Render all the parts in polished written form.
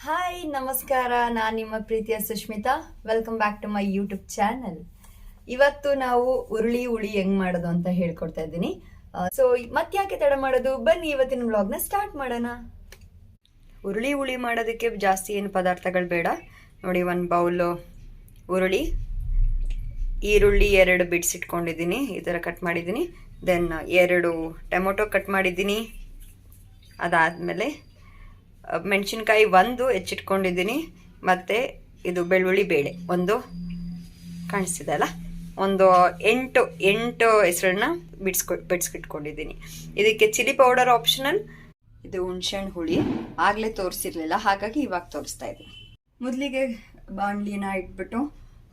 Hi ನಮಸ್ಕಾರ, ನಾನು ನಿಮ್ಮ ಪ್ರೀತಿಯ Sushmita. Welcome back to my YouTube channel. ಇವತ್ತು ನಾವು ಹುಳಿ ಹೆಂಗ್ ಮಾಡೋದು ಅಂತ ಹೇಳ್ಕೊಡ್ತಾ ಇದ್ದೀನಿ. ಸೊ ಮತ್ತ್ಯಾಕೆ ತಡ ಮಾಡೋದು, ಬನ್ನಿ ಇವತ್ತಿನ ವ್ಲಾಗ್ನ ಸ್ಟಾರ್ಟ್ ಮಾಡೋಣ. ಹುಳಿ ಮಾಡೋದಕ್ಕೆ ಜಾಸ್ತಿ ಏನು ಪದಾರ್ಥಗಳು ಬೇಡ. ನೋಡಿ, ಒಂದು ಬೌಲು ಈರುಳ್ಳಿ 2 ಬಿಡಿಸಿಟ್ಕೊಂಡಿದ್ದೀನಿ, ಈ ಥರ ಕಟ್ ಮಾಡಿದ್ದೀನಿ. ದೆನ್ 2 ಟೊಮೊಟೊ ಕಟ್ ಮಾಡಿದ್ದೀನಿ. ಅದಾದಮೇಲೆ ಮೆಣಸಿನ್ಕಾಯಿ 1 ಹೆಚ್ಚಿಟ್ಕೊಂಡಿದ್ದೀನಿ. ಮತ್ತು ಇದು ಬೆಳ್ಳುಳ್ಳಿ ಬೇಳೆ ಒಂದು ಕಾಣಿಸ್ತಿದೆ ಅಲ್ಲ, ಒಂದು 8 ಹೆಸರನ್ನ ಬಿಡಿಸ್ಕಿಟ್ಕೊಂಡಿದ್ದೀನಿ. ಇದಕ್ಕೆ ಚಿಲ್ಲಿ ಪೌಡರ್ ಆಪ್ಷನಲ್. ಇದು ಹುಣಸೆಹಣ್ಣು ಹುಳಿ ಆಗಲೇ ತೋರಿಸಿರ್ಲಿಲ್ಲ, ಹಾಗಾಗಿ ಇವಾಗ ತೋರಿಸ್ತಾ ಇದ್ದೀನಿ. ಮೊದಲಿಗೆ ಬಾಣಲಿನ ಇಟ್ಬಿಟ್ಟು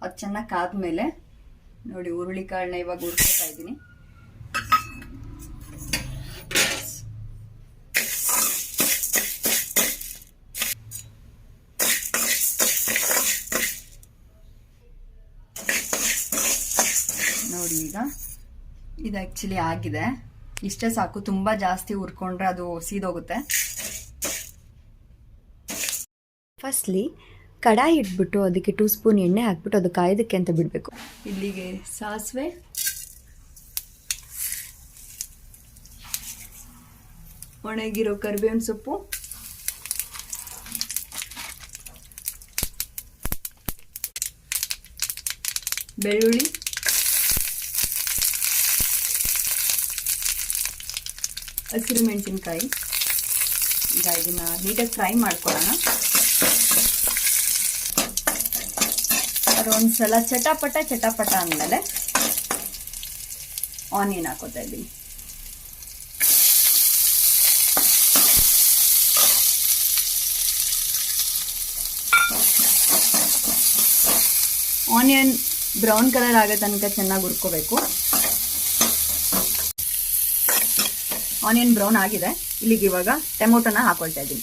ಅದು ಚೆನ್ನಾಗಿ ಕಾದ್ಮೇಲೆ ನೋಡಿ ಹುರುಳಿಕಾಳನ್ನ ಇವಾಗ ಹುರ್ಕೊತಾ ಇದ್ದೀನಿ. ನೋಡಿ, ಈಗ ಇದು ಆ್ಯಕ್ಚುಲಿ ಆಗಿದೆ. ಇಷ್ಟೇ ಸಾಕು, ತುಂಬ ಜಾಸ್ತಿ ಹುರ್ಕೊಂಡ್ರೆ ಅದು ಸೀದೋಗುತ್ತೆ. ಫಸ್ಟ್ಲಿ ಕಡಾಯಿ ಇಟ್ಬಿಟ್ಟು ಅದಕ್ಕೆ 2 ಸ್ಪೂನ್ ಎಣ್ಣೆ ಹಾಕ್ಬಿಟ್ಟು ಅದು ಕಾಯೋದಕ್ಕೆ ಅಂತ ಬಿಡಬೇಕು. ಇಲ್ಲಿಗೆ ಸಾಸಿವೆ, ಒಣಗಿರೋ ಕರಿಬೇವಿನ ಸೊಪ್ಪು, ಬೆಳ್ಳುಳ್ಳಿ, ಹಸಿರು ಮೆಣಸಿನ್ಕಾಯಿ. ಈಗ ಇದನ್ನ ನೀಟಾಗಿ ಫ್ರೈ ಮಾಡ್ಕೊಳ್ಳೋಣ. ಅದೊಂದ್ಸಲ ಚಟಾಪಟ ಅಂದಮೇಲೆ ಆನಿಯನ್ ಹಾಕೋತಾ ಇದ್ದೀನಿ. ಆನಿಯನ್ ಬ್ರೌನ್ ಕಲರ್ ಆಗೋ ತನಕ ಚೆನ್ನಾಗಿ ಹುರ್ಕೋಬೇಕು. ಆನಿಯನ್ ಬ್ರೌನ್ ಆಗಿದೆ. ಇಲ್ಲಿಗೆ ಇವಾಗ ಟೊಮೊಟೊನ ಹಾಕೊಳ್ತಾ ಇದ್ದೀನಿ.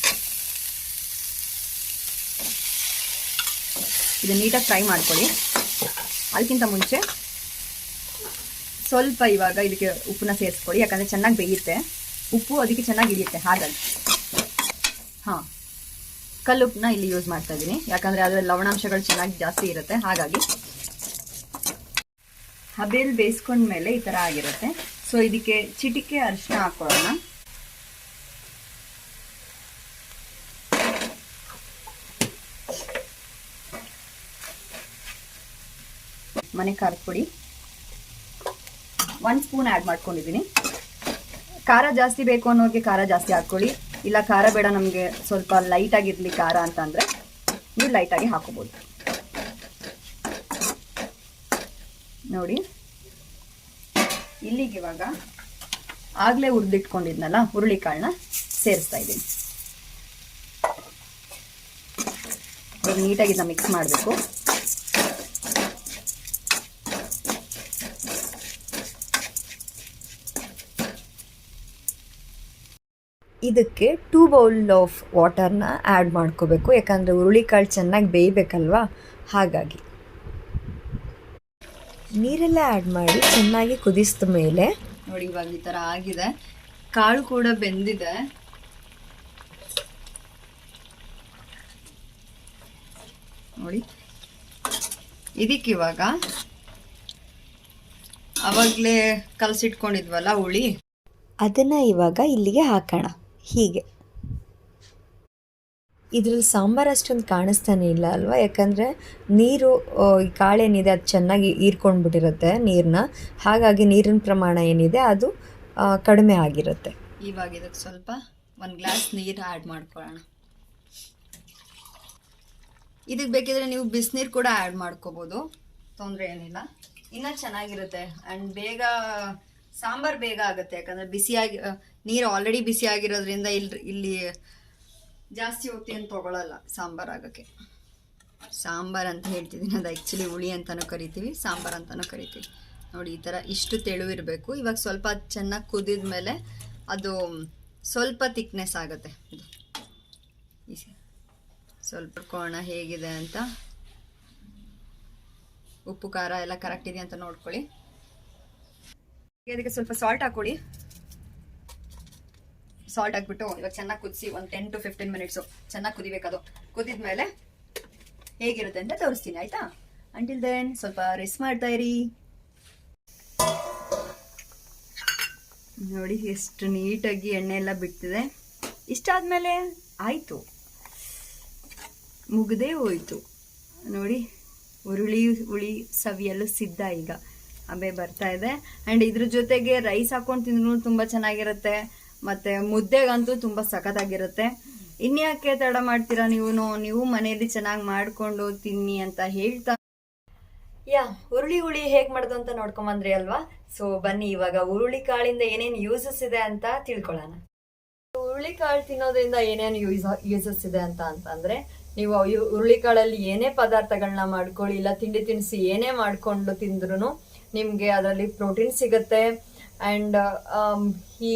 ಇದು ನೀಟಾಗಿ ಫ್ರೈ ಮಾಡ್ಕೊಳ್ಳಿ. ಅದಕ್ಕಿಂತ ಮುಂಚೆ ಸ್ವಲ್ಪ ಇವಾಗ ಇದಕ್ಕೆ ಉಪ್ಪನ್ನ ಸೇರಿಸ್ಕೊಳ್ಳಿ, ಯಾಕಂದರೆ ಚೆನ್ನಾಗಿ ಬೇಯುತ್ತೆ. ಉಪ್ಪು ಅದಕ್ಕೆ ಚೆನ್ನಾಗಿ ಹಿಡಿಯುತ್ತೆ. ಹಾಗಾಗಿ ಕಲ್ಲುಪ್ಪನ್ನ ಇಲ್ಲಿ ಯೂಸ್ ಮಾಡ್ತಾ ಇದ್ದೀನಿ, ಯಾಕಂದರೆ ಅದರ ಲವಣಾಂಶಗಳು ಚೆನ್ನಾಗಿ ಜಾಸ್ತಿ ಇರುತ್ತೆ. ಹಾಗಾಗಿ ಹಬೆಯಲ್ಲಿ ಬೇಯಿಸ್ಕೊಂಡ್ಮೇಲೆ ಈ ಥರ ಆಗಿರುತ್ತೆ. ಸೊ ಇದಕ್ಕೆ ಚಿಟಿಕೆ ಅರಿಶಿನ ಹಾಕೊಳ್ಳೋಣ. ಮನೆ ಖಾರದ ಪುಡಿ 1 ಸ್ಪೂನ್ ಆ್ಯಡ್ ಮಾಡ್ಕೊಂಡಿದ್ದೀನಿ. ಖಾರ ಜಾಸ್ತಿ ಬೇಕು ಅನ್ನೋರಿಗೆ ಖಾರ ಜಾಸ್ತಿ ಹಾಕ್ಕೊಳ್ಳಿ, ಇಲ್ಲ ಖಾರ ಬೇಡ ನಮಗೆ ಸ್ವಲ್ಪ ಲೈಟಾಗಿರಲಿ ಖಾರ ಅಂತ ಅಂದರೆ ನೀವು ಲೈಟಾಗಿ ಹಾಕೋಬೋದು. ನೋಡಿ, ಇಲ್ಲಿಗೆ ಇವಾಗ ಆಗಲೇ ಹುರಿದಿಟ್ಕೊಂಡಿದ್ನಲ್ಲ ಹುರುಳಿಕಾಳನ್ನ ಸೇರಿಸ್ತಾ ಇದ್ದೀನಿ. ನೀಟಾಗಿ ಇದನ್ನ ಮಿಕ್ಸ್ ಮಾಡಬೇಕು. ಇದಕ್ಕೆ 2 ಬೌಲ್ ಆಫ್ ವಾಟರ್ನ ಆ್ಯಡ್ ಮಾಡ್ಕೋಬೇಕು, ಯಾಕಂದರೆ ಹುರುಳಿಕಾಳು ಚೆನ್ನಾಗಿ ಬೇಯಬೇಕಲ್ವಾ. ಹಾಗಾಗಿ ನೀರೆಲ್ಲ ಆ್ಯಡ್ ಮಾಡಿ ಚೆನ್ನಾಗಿ ಕುದಿಸಿದ ಮೇಲೆ ನೋಡಿ, ಇವಾಗ ಈ ಥರ ಆಗಿದೆ. ಕಾಳು ಕೂಡ ಬೆಂದಿದೆ. ನೋಡಿ, ಇದಕ್ಕಿವಾಗ ಅವಾಗಲೇ ಕಲಸಿಟ್ಕೊಂಡಿದ್ವಲ್ಲ ಹುಳಿ, ಅದನ್ನು ಇವಾಗ ಇಲ್ಲಿಗೆ ಹಾಕೋಣ. ಹೀಗೆ ಇದರಲ್ಲಿ ಸಾಂಬಾರು ಅಷ್ಟೊಂದು ಕಾಣಿಸ್ತಾನೆ ಇಲ್ಲ ಅಲ್ವಾ, ಯಾಕಂದರೆ ನೀರು ಈ ಕಾಳೇನಿದೆ ಅದು ಚೆನ್ನಾಗಿ ಹೀರ್ಕೊಂಡ್ಬಿಟ್ಟಿರುತ್ತೆ ನೀರನ್ನ. ಹಾಗಾಗಿ ನೀರಿನ ಪ್ರಮಾಣ ಏನಿದೆ ಅದು ಕಡಿಮೆ ಆಗಿರುತ್ತೆ. ಇವಾಗ ಇದಕ್ಕೆ ಸ್ವಲ್ಪ 1 ಗ್ಲಾಸ್ ನೀರು ಆ್ಯಡ್ ಮಾಡ್ಕೊಳ್ಳೋಣ. ಇದಕ್ಕೆ ಬೇಕಿದ್ರೆ ನೀವು ಬಿಸಿನೀರು ಕೂಡ ಆ್ಯಡ್ ಮಾಡ್ಕೋಬೋದು, ತೊಂದರೆ ಏನಿಲ್ಲ. ಇನ್ನೂ ಚೆನ್ನಾಗಿರುತ್ತೆ ಆ್ಯಂಡ್ ಬೇಗ ಸಾಂಬಾರು ಬೇಗ ಆಗುತ್ತೆ. ಯಾಕಂದರೆ ಬಿಸಿಯಾಗಿ ನೀರು ಆಲ್ರೆಡಿ ಬಿಸಿ ಆಗಿರೋದ್ರಿಂದ ಇಲ್ಲಿ ಜಾಸ್ತಿ ಹೊತ್ತು ಏನು ತೊಗೊಳ್ಳಲ್ಲ ಸಾಂಬಾರು ಆಗೋಕ್ಕೆ. ಸಾಂಬಾರು ಅಂತ ಹೇಳ್ತಿದ್ದೀನಿ, ಅದು ಆ್ಯಕ್ಚುಲಿ ಹುಳಿ ಅಂತಲೂ ಕರಿತೀವಿ, ಸಾಂಬಾರು ಅಂತಲೂ ಕರಿತೀವಿ. ನೋಡಿ, ಈ ಥರ ಇಷ್ಟು ತೆಳುವಿರಬೇಕು. ಇವಾಗ ಸ್ವಲ್ಪ ಚೆನ್ನಾಗಿ ಕುದಿದ ಮೇಲೆ ಅದು ಸ್ವಲ್ಪ ತಿಕ್ನೆಸ್ ಆಗುತ್ತೆ. ಇದು ಸ್ವಲ್ಪ ಕೋಣ ಹೇಗಿದೆ ಅಂತ, ಉಪ್ಪು ಖಾರ ಎಲ್ಲ ಕರೆಕ್ಟ್ ಇದೆ ಅಂತ ನೋಡ್ಕೊಳ್ಳಿ. ಅದಕ್ಕೆ ಸ್ವಲ್ಪ ಸಾಲ್ಟ್ ಹಾಕೊಳ್ಳಿ. ಸಾಲ್ಟ್ ಹಾಕ್ಬಿಟ್ಟು ಇವಾಗ ಚೆನ್ನಾಗಿ ಕುದಿಸಿ ಒಂದು 10 to 15 ಮಿನಿಟ್ಸು ಚೆನ್ನಾಗಿ ಕುದಿಬೇಕದು. ಕುದಿದ್ಮೇಲೆ ಹೇಗಿರುತ್ತೆ ಅಂತ ತೋರಿಸ್ತೀನಿ ಆಯ್ತಾ. ಅಂಟಿಲ್ ದೆನ್ ಸ್ವಲ್ಪ ರೆಸ್ಟ್ ಮಾಡ್ತಾ ಇರಿ. ನೋಡಿ ಎಷ್ಟು ನೀಟಾಗಿ ಎಣ್ಣೆ ಎಲ್ಲ ಬಿಡ್ತಿದೆ. ಇಷ್ಟಾದ್ಮೇಲೆ ಆಯಿತು, ಮುಗ್ದೇ ಹೋಯ್ತು ನೋಡಿ. ಹುಳಿ ಸವಿಯಲು ಸಿದ್ಧ ಈಗ ಅಬೆ ಬರ್ತಾ ಇದೆ. ಆ್ಯಂಡ್ ಇದ್ರ ಜೊತೆಗೆ ರೈಸ್ ಹಾಕೊಂಡು ತಿಂದ್ರೂ ತುಂಬ ಚೆನ್ನಾಗಿರುತ್ತೆ, ಮತ್ತು ಮುದ್ದೆಗಂತೂ ತುಂಬ ಸಖತ್ತಾಗಿರುತ್ತೆ. ಇನ್ಯಾಕೆ ತಡ ಮಾಡ್ತೀರಾ ನೀವು ಮನೆಯಲ್ಲಿ ಚೆನ್ನಾಗಿ ಮಾಡಿಕೊಂಡು ತಿನ್ನಿ ಅಂತ ಹೇಳ್ತಾ ಹುಳಿ ಹೇಗೆ ಮಾಡೋದು ಅಂತ ನೋಡ್ಕೊಂಬಂದ್ರಿ ಅಲ್ವಾ. ಸೊ ಬನ್ನಿ ಇವಾಗ ಹುರುಳಿ ಕಾಳಿಂದ ಏನೇನು ಯೂಸಸ್ ಇದೆ ಅಂತ ತಿಳ್ಕೊಳ್ಳೋಣ. ಹುರುಳಿ ಕಾಳು ತಿನ್ನೋದ್ರಿಂದ ಏನೇನು ಯೂಸಸ್ ಇದೆ ಅಂತಂದ್ರೆ, ನೀವು ಹುರುಳಿಕಾಳಲ್ಲಿ ಏನೇ ಪದಾರ್ಥಗಳನ್ನ ಮಾಡ್ಕೊಳ್ಳಿ, ಇಲ್ಲ ತಿಂಡಿ ತಿನಿಸಿ ಏನೇ ಮಾಡ್ಕೊಂಡು ತಿಂದ್ರೂ ನಿಮ್ಗೆ ಅದರಲ್ಲಿ ಪ್ರೋಟೀನ್ ಸಿಗುತ್ತೆ. ಅಂಡ್ ಈ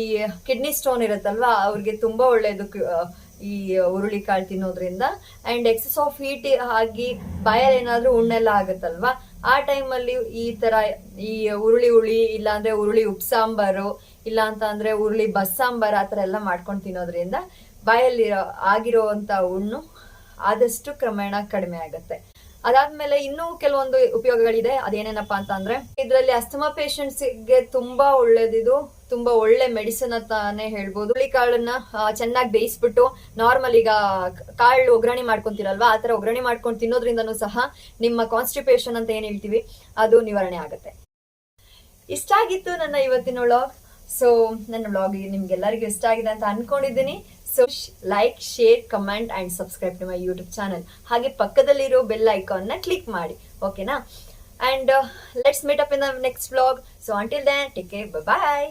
ಕಿಡ್ನಿ ಸ್ಟೋನ್ ಇರುತ್ತಲ್ವಾ, ಅವ್ರಿಗೆ ತುಂಬಾ ಒಳ್ಳೇದು ಈ ಹುರುಳಿಕಾಳು ತಿನ್ನೋದ್ರಿಂದ. ಅಂಡ್ ಎಕ್ಸೆಸ್ ಆಫ್ ಹೀಟ್ ಆಗಿ ಬಾಯಲ್ಲಿ ಏನಾದ್ರೂ ಉಣ್ಣೆಲ್ಲ ಆಗುತ್ತಲ್ವಾ, ಆ ಟೈಮಲ್ಲಿ ಈ ತರ ಈ ಹುರುಳಿ ಇಲ್ಲ ಅಂದ್ರೆ ಹುರುಳಿ ಉಪ್ಸಾಂಬಾರು, ಇಲ್ಲ ಅಂತ ಅಂದ್ರೆ ಹುರುಳಿ ಬಸ್ಸಾಂಬಾರು, ಆ ತರ ಎಲ್ಲ ಮಾಡ್ಕೊಂಡು ತಿನ್ನೋದ್ರಿಂದ ಬಾಯಲ್ಲಿ ಆಗಿರುವಂತ ಹುಣ್ಣು ಆದಷ್ಟು ಕ್ರಮೇಣ ಕಡಿಮೆ ಆಗುತ್ತೆ. ಅದಾದ್ಮೇಲೆ ಇನ್ನೂ ಕೆಲವೊಂದು ಉಪಯೋಗಗಳಿದೆ. ಅದೇನೇನಪ್ಪಾ ಅಂತ ಅಂದ್ರೆ, ಇದರಲ್ಲಿ ಅಸ್ತಮಾ ಪೇಷಂಟ್ಸ್ ಗೆ ತುಂಬಾ ಒಳ್ಳೇದಿದು, ತುಂಬಾ ಒಳ್ಳೆ ಮೆಡಿಸಿನ್ ಅಂತಾನೆ ಹೇಳ್ಬೋದು. ಹುರುಳಿಕಾಳನ್ನ ಚೆನ್ನಾಗಿ ಬೇಯಿಸ್ಬಿಟ್ಟು ನಾರ್ಮಲ್ ಈಗ ಕಾಳು ಒಗ್ಗರಣೆ ಮಾಡ್ಕೊಂತೀರಲ್ವಾ, ಆ ತರ ಒಗ್ಗರಣೆ ಮಾಡ್ಕೊಂಡು ತಿನ್ನೋದ್ರಿಂದನೂ ಸಹ ನಿಮ್ಮ ಕಾನ್ಸ್ಟಿಪೇಷನ್ ಅಂತ ಏನ್ ಹೇಳ್ತೀವಿ ಅದು ನಿವಾರಣೆ ಆಗುತ್ತೆ. ಇಷ್ಟ ಆಗಿತ್ತು ನನ್ನ ಇವತ್ತಿನ ವ್ಲಾಗ್. ಸೊ ನನ್ನ ವ್ಲಾಗ್ ನಿಮ್ಗೆಲ್ಲರಿಗೂ ಇಷ್ಟ ಆಗಿದೆ ಅಂತ ಅನ್ಕೊಂಡಿದ್ದೀನಿ. So like, share, comment and subscribe to my YouTube channel. ಹಾಗೆ ಪಕ್ಕದಲ್ಲಿರೋ ಬೆಲ್ ಐಕಾನ್ ನ ಕ್ಲಿಕ್ ಮಾಡಿ, ಓಕೆನಾ? And let's meet up in the next vlog. So until then take care, bye bye.